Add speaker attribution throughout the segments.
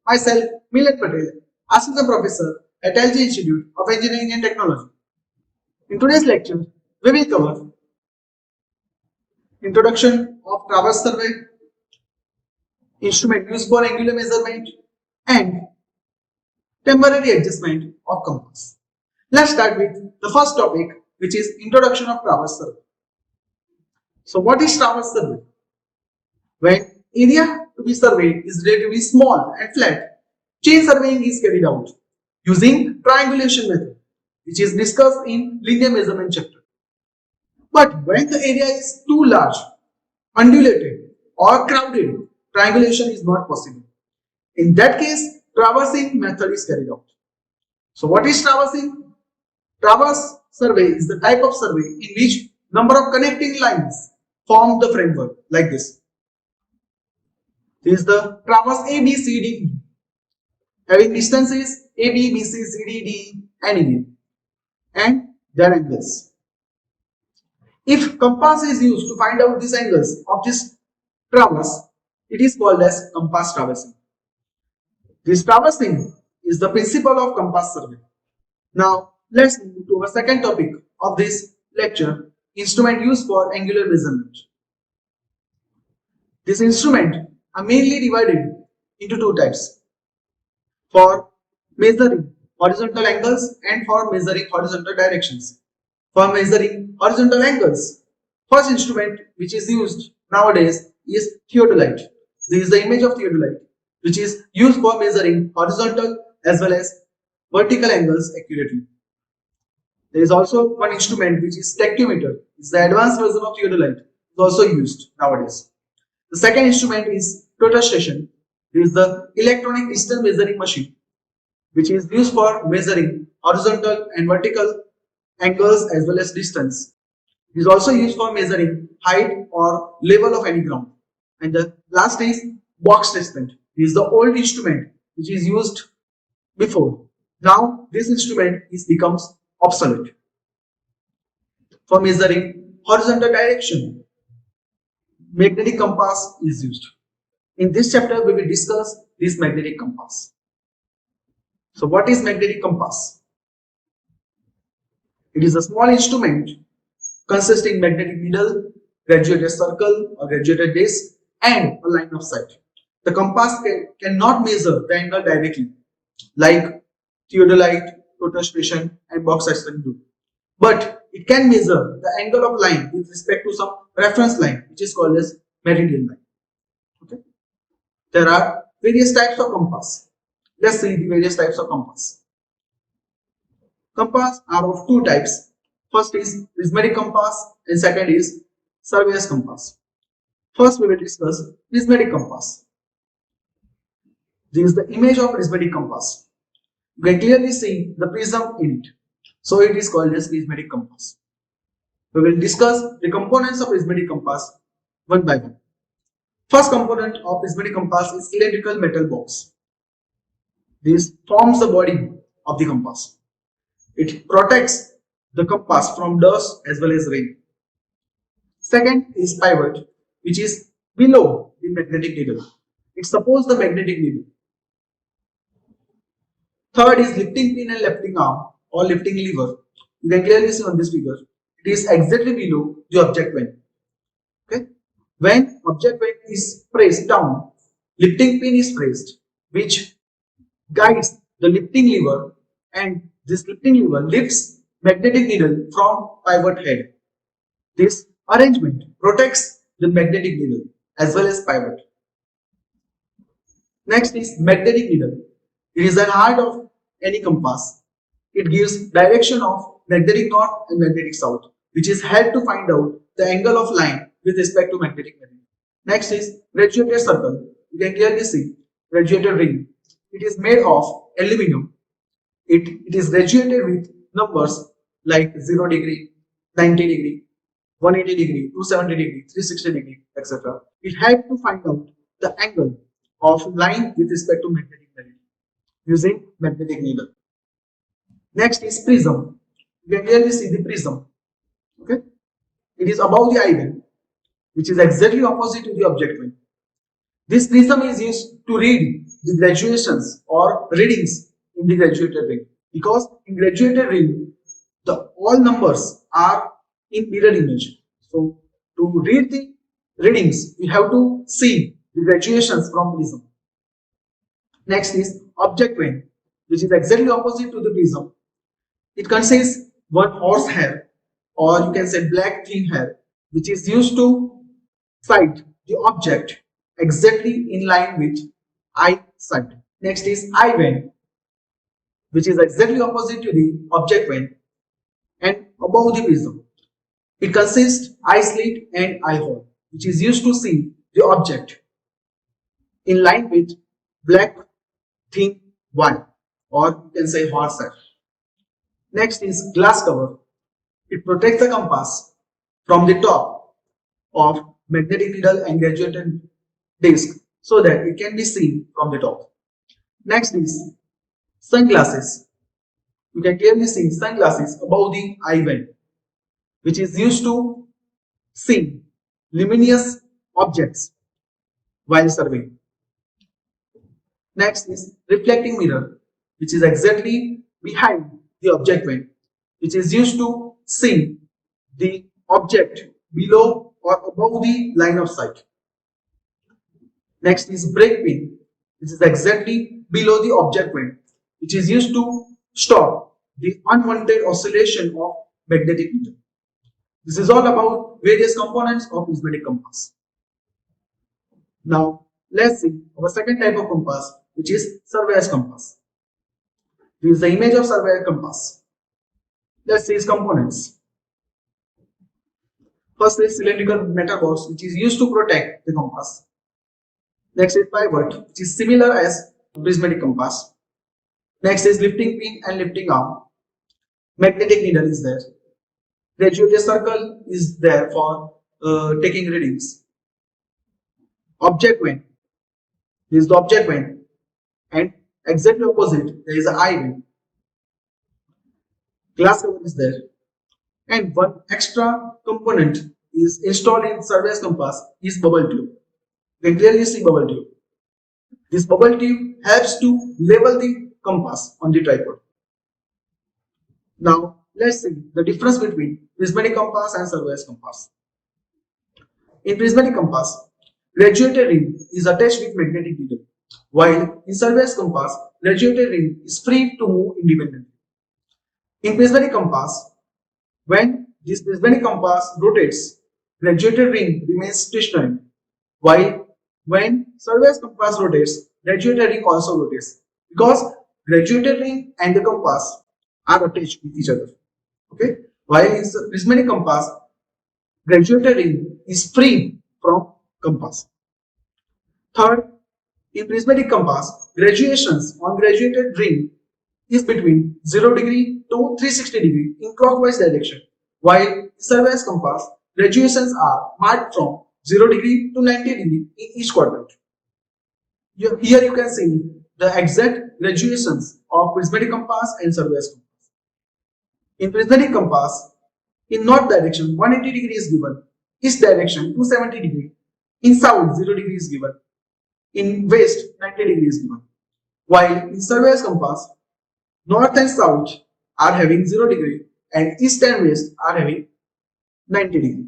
Speaker 1: Myself, Milan Patel, Assistant Professor at LG Institute of Engineering and Technology. In today's lecture, we will cover introduction of traverse survey, instrument used for angular measurement, and temporary adjustment of compass. Let's start with the first topic, which is introduction of traverse survey. So what is traverse survey? When area to be surveyed is relatively small and flat, chain surveying is carried out using triangulation method, which is discussed in linear measurement chapter. But when the area is too large, undulated or crowded, triangulation is not possible. In that case, traversing method is carried out. So what is traversing? Traverse survey is the type of survey in which number of connecting lines form the framework like this. This is the traverse A, B, C, D, E, having distances A, B, B, C, C, D, D, E, and E, and their angles. If compass is used to find out these angles of this traverse, it is called as compass traversing. This traversing is the principle of compass survey. Now, let's move to our second topic of this lecture, instrument used for angular measurement. This instrument are mainly divided into two types, for measuring horizontal angles and for measuring horizontal directions. For measuring horizontal angles, first instrument which is used nowadays is theodolite. This is the image of theodolite, which is used for measuring horizontal as well as vertical angles accurately. There is also one instrument which is tachymeter. It's the advanced version of theodolite. It's also used nowadays. The second instrument is total station. This is the electronic distance measuring machine, which is used for measuring horizontal and vertical angles as well as distance. It is also used for measuring height or level of any ground. And the last is box testament. This is the old instrument which is used before. Now this instrument becomes obsolete. For measuring horizontal direction, magnetic compass is used. In this chapter, we will discuss this magnetic compass. So what is magnetic compass? It is a small instrument consisting magnetic needle, graduated circle or graduated disc, and a line of sight. The compass cannot measure the angle directly, like theodolite, total station, and box testament do. But it can measure the angle of line with respect to some reference line, which is called as meridian line. Okay. There are various types of compass. Let's see the various types of compass. Compass are of two types. First is prismatic compass and second is surveyor's compass. First we will discuss prismatic compass. This is the image of prismatic compass. You can clearly see the prism in it. So it is called as prismatic compass. We will discuss the components of prismatic compass one by one. First component of prismatic compass is cylindrical metal box. This forms the body of the compass. It protects the compass from dust as well as rain. Second is pivot, which is below the magnetic needle. It supports the magnetic needle. Third is lifting pin and lifting arm or lifting lever. You can clearly see on this figure. It is exactly below the object vane. Okay. When object vane is pressed down, lifting pin is pressed, which guides the lifting lever, and this lifting lever lifts magnetic needle from pivot head. This arrangement protects the magnetic needle as well as pivot. Next is magnetic needle. It is an heart of any compass. It gives direction of magnetic north and magnetic south, which is helped to find out the angle of line with respect to magnetic needle. Next is graduated circle. You can clearly see graduated ring. It is made of aluminum. It is graduated with numbers like 0 degree, 90 degree, 180 degree, 270 degree, 360 degree, etc. It helps to find out the angle of line with respect to magnetic needle using magnetic needle. Next is prism. You can clearly see the prism. Okay, it is above the eye vein, which is exactly opposite to the object vein. This prism is used to read the graduations or readings in the graduated ring, because in graduated ring the all numbers are in mirror image. So to read the readings, we have to see the graduations from prism. Next is object vein, which is exactly opposite to the prism. It contains one horse hair, or you can say black thin hair, which is used to sight the object exactly in line with eye sight. Next is eye vein, which is exactly opposite to the object vein and above the prism. It consists eye slit and eye hole, which is used to see the object in line with black thin wire, or you can say horsehair. Next is glass cover. It protects the compass from the top of magnetic needle and graduated disc so that it can be seen from the top. Next is sunglasses. You can clearly see sunglasses above the eye vein, which is used to see luminous objects while surveying. Next is reflecting mirror, which is exactly behind the object vein, which is used to see the object below or above the line of sight. Next is brake pin, which is exactly below the object vein, which is used to stop the unwanted oscillation of magnetic needle. This is all about various components of prismatic compass. Now let's see our second type of compass, which is surveyor's compass. This is the image of surveyor compass. Let's see its components. First is cylindrical metal box, which is used to protect the compass. Next is pivot, which is similar as prismatic compass. Next is lifting pin and lifting arm. Magnetic needle is there. Graduated circle is there for taking readings. Object vein. This is the object vein, and exactly opposite there is an eye vein. Glass cover is there, and one extra component is installed in surveyor's compass is bubble tube. You can clearly see bubble tube. This bubble tube helps to level the compass on the tripod. Now let's see the difference between prismatic compass and surveyor's compass. In prismatic compass, graduated ring is attached with magnetic needle, while in surveyor's compass, graduated ring is free to move independently. In prismatic compass, when this prismatic compass rotates, graduated ring remains stationary, while when surveyor's compass rotates, graduated ring also rotates, because graduated ring and the compass are attached with each other. Okay, while in prismatic compass, graduated ring is free from compass. Third, in prismatic compass, graduations on graduated ring is between 0 degree to 360 degree in clockwise direction, while in surveyor's compass, graduations are marked from 0 degree to 90 degree in each quadrant. Here you can see the exact graduations of prismatic compass and surveyor's compass. In prismatic compass, in north direction 180 degree is given, east direction 270 degree, in south 0 degree is given, in west 90 degree is given. While in surveyor's compass, north and south are having 0 degree and east and west are having 90 degree,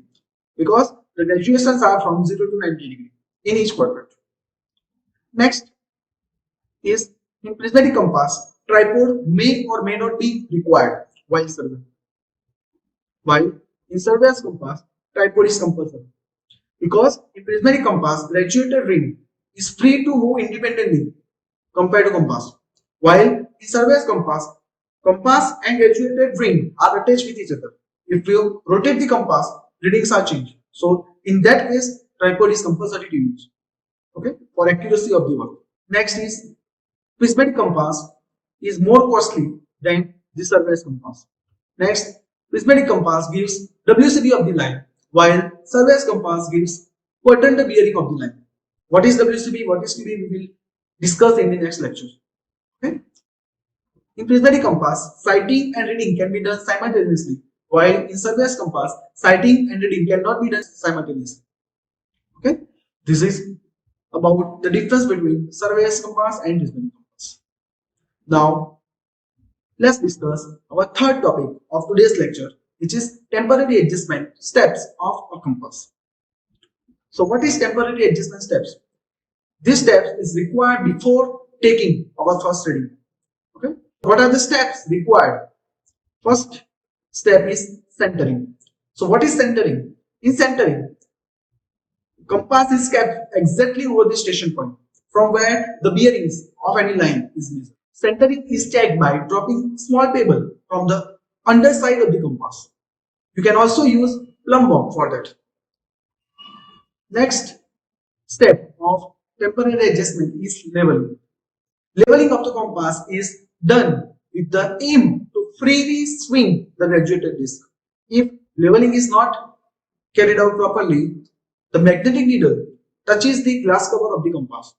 Speaker 1: because the graduations are from 0 to 90 degree in each quadrant. Next is in prismatic compass, tripod may or may not be required while surveying. While in surveyor's compass, tripod is compulsory, because in prismatic compass, graduated ring is free to move independently compared to compass, while in surveyor's compass, compass and graduated ring are attached with each other. If you rotate the compass, readings are changed. So in that case, tripod is compulsory to use, okay, for accuracy of the work. Next is prismatic compass is more costly than the surveyor's compass. Next, prismatic compass gives WCB of the line, while surveyor's compass gives quadrant bearing of the line. What is WCB, what is QB, we will discuss in the next lecture. Okay? In prismatic compass, sighting and reading can be done simultaneously, while in surveyor's compass, sighting and reading cannot be done simultaneously. Okay, this is about the difference between surveyor's compass and discerning compass. Now, let's discuss our third topic of today's lecture, which is temporary adjustment steps of a compass. So, what is temporary adjustment steps? This steps is required before taking our first reading. Okay, what are the steps required? First step is centering. So, what is centering? In centering, compass is kept exactly over the station point from where the bearings of any line is measured. Centering is checked by dropping small pebble from the underside of the compass. You can also use plumb bob for that. Next step of temporary adjustment is leveling. Leveling of the compass is done with the aim to freely swing the graduated disc. If leveling is not carried out properly, the magnetic needle touches the glass cover of the compass.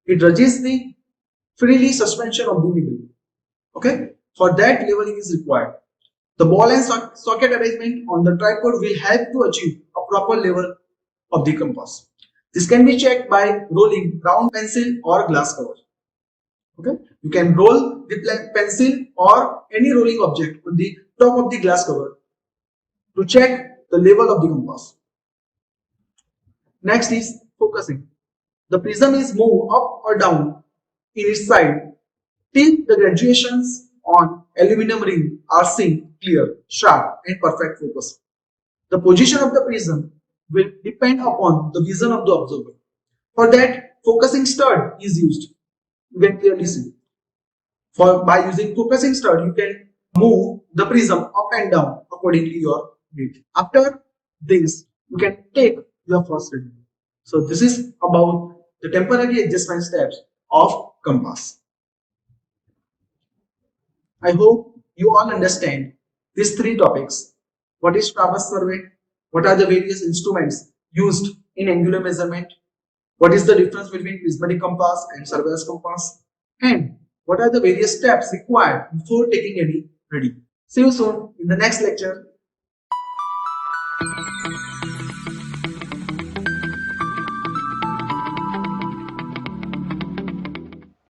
Speaker 1: It resists the freely suspension of the needle. Okay, for that leveling is required. The ball and socket arrangement on the tripod will help to achieve a proper level of the compass. This can be checked by rolling round pencil or glass cover. Okay, you can roll the pencil or any rolling object on the top of the glass cover to check the level of the compass. Next is focusing. The prism is moved up or down in its side till the graduations on aluminum ring are seen clear, sharp and perfect focus. The position of the prism will depend upon the vision of the observer. For that, focusing stud is used. You can clearly see. By using focusing stud, you can move the prism up and down according to your need. After this, you can take your first reading. So this is about the temporary adjustment steps of compass. I hope you all understand these three topics. What is traverse survey? What are the various instruments used in angular measurement? What is the difference between prismatic compass and surveyor's compass? And what are the various steps required before taking any reading? See you soon in the next lecture.